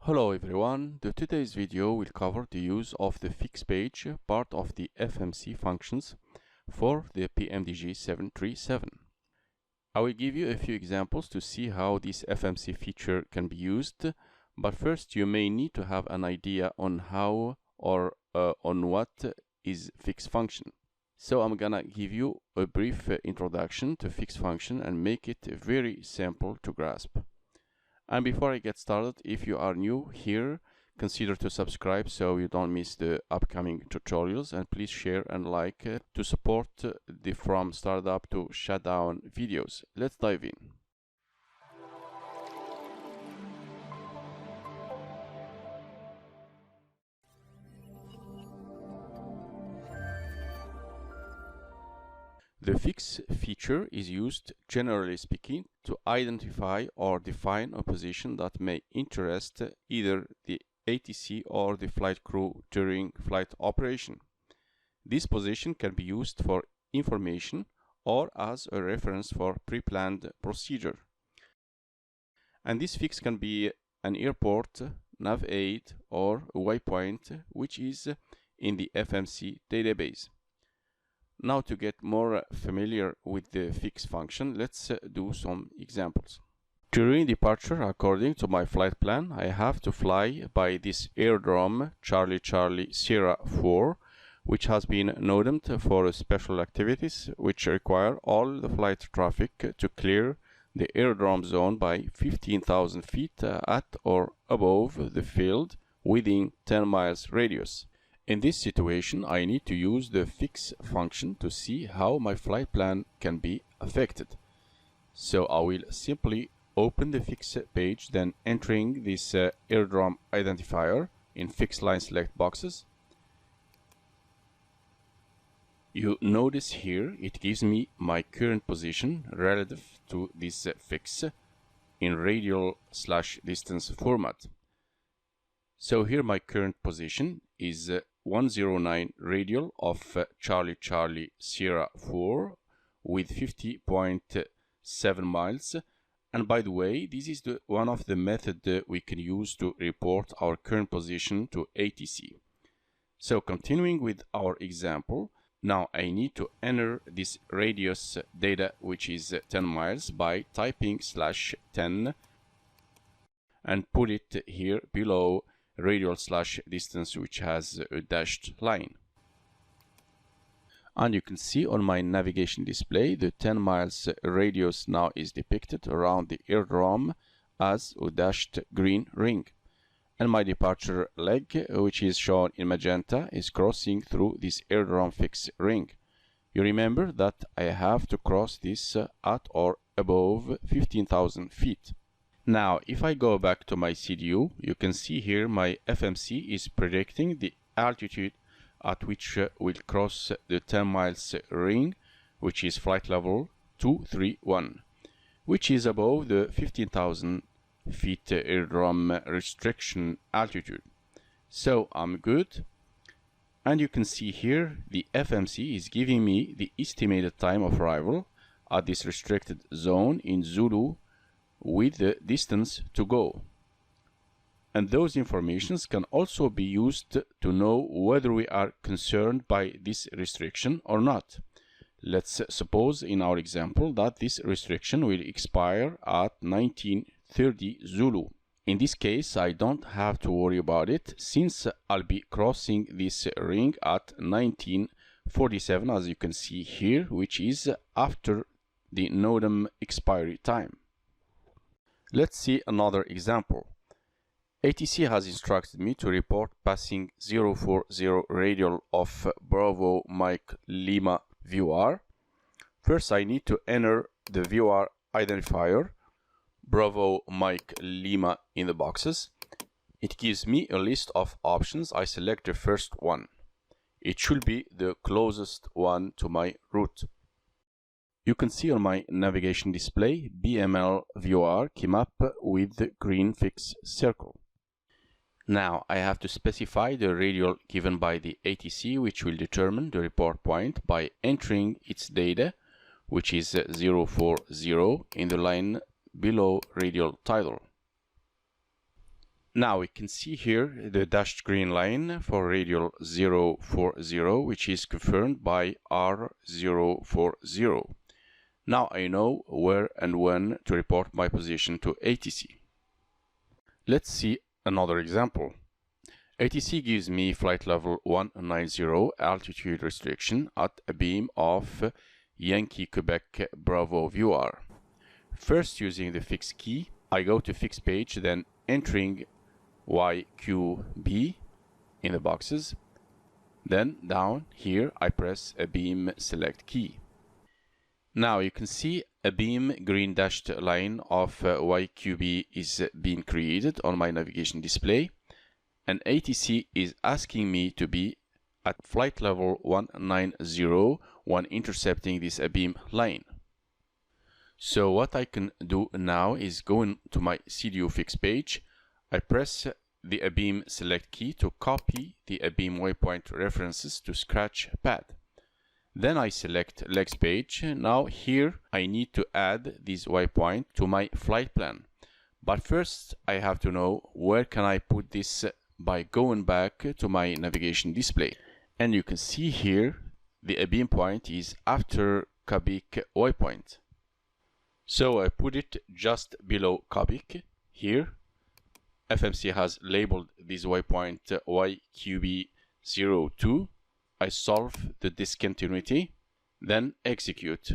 Hello everyone, today's video will cover the use of the fix page, part of the FMC functions for the PMDG 737. I will give you a few examples to see how this FMC feature can be used, but first you may need to have an idea on how or on what is fix function. So I'm gonna give you a brief introduction to fix function and make it very simple to grasp. And before I get started, if you are new here, consider to subscribe so you don't miss the upcoming tutorials, and please share and like to support the from startup to shutdown videos. Let's dive in. The fix feature is used, generally speaking, to identify or define a position that may interest either the ATC or the flight crew during flight operation. This position can be used for information or as a reference for pre-planned procedure. And this fix can be an airport, nav aid, or a waypoint, which is in the FMC database. Now, to get more familiar with the fix function, let's do some examples. During departure, according to my flight plan, I have to fly by this aerodrome Charlie Charlie Sierra 4, which has been noted for special activities which require all the flight traffic to clear the aerodrome zone by 15,000 feet at or above the field within 10 miles radius. In this situation, I need to use the fix function to see how my flight plan can be affected. So I will simply open the fix page, then entering this aerodrome identifier in fix line select boxes. You notice here it gives me my current position relative to this fix in radial/distance format. So here my current position is 109 radial of Charlie Charlie Sierra 4 with 50.7 miles. And by the way, this is one of the methods we can use to report our current position to ATC. So continuing with our example, now I need to enter this radius data, which is 10 miles, by typing /10 and put it here below radial/distance, which has a dashed line. And you can see on my navigation display the 10 miles radius now is depicted around the aerodrome as a dashed green ring. And my departure leg, which is shown in magenta, is crossing through this aerodrome fix ring. You remember that I have to cross this at or above 15,000 feet. Now, if I go back to my CDU, you can see here my FMC is predicting the altitude at which we'll cross the 10 miles ring, which is flight level 231, which is above the 15,000 feet aerodrome restriction altitude. So I'm good. And you can see here the FMC is giving me the estimated time of arrival at this restricted zone in Zulu with the distance to go. And those informations can also be used to know whether we are concerned by this restriction or not. Let's suppose in our example that this restriction will expire at 1930 Zulu. In this case, I don't have to worry about it, since I'll be crossing this ring at 1947, as you can see here, which is after the NOTAM expiry time. Let's see another example. ATC has instructed me to report passing 040 radial of Bravo Mike Lima VOR. First, I need to enter the VOR identifier Bravo Mike Lima in the boxes. It gives me a list of options. I select the first one. It should be the closest one to my route. You can see on my navigation display, BML VOR came up with the green fix circle. Now I have to specify the radial given by the ATC, which will determine the report point by entering its data, which is 040 in the line below radial title. Now we can see here the dashed green line for radial 040, which is confirmed by R040. Now I know where and when to report my position to ATC. Let's see another example. ATC gives me flight level 190 altitude restriction at a beam of Yankee Quebec Bravo VR. First, using the fix key, I go to fix page, then entering YQB in the boxes. Then down here I press a beam select key. Now you can see a beam green dashed line of YQB is being created on my navigation display, and ATC is asking me to be at flight level 190 when intercepting this beam line. So what I can do now is go into my CDU fix page. I press the beam select key to copy the beam waypoint references to scratch pad. Then I select legs page. Now here I need to add this waypoint to my flight plan. But first I have to know where can I put this by going back to my navigation display. And you can see here the beam point is after Quebec waypoint. So I put it just below Quebec here. FMC has labeled this waypoint YQB02. I solve the discontinuity, then execute.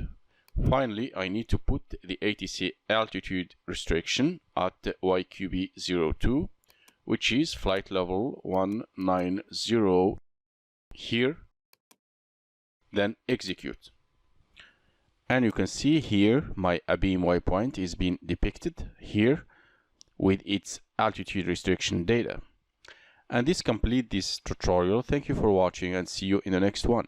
Finally, I need to put the ATC altitude restriction at YQB02, which is flight level 190 here, then execute. And you can see here my beam waypoint is being depicted here with its altitude restriction data. And this completes this tutorial. Thank you for watching and see you in the next one.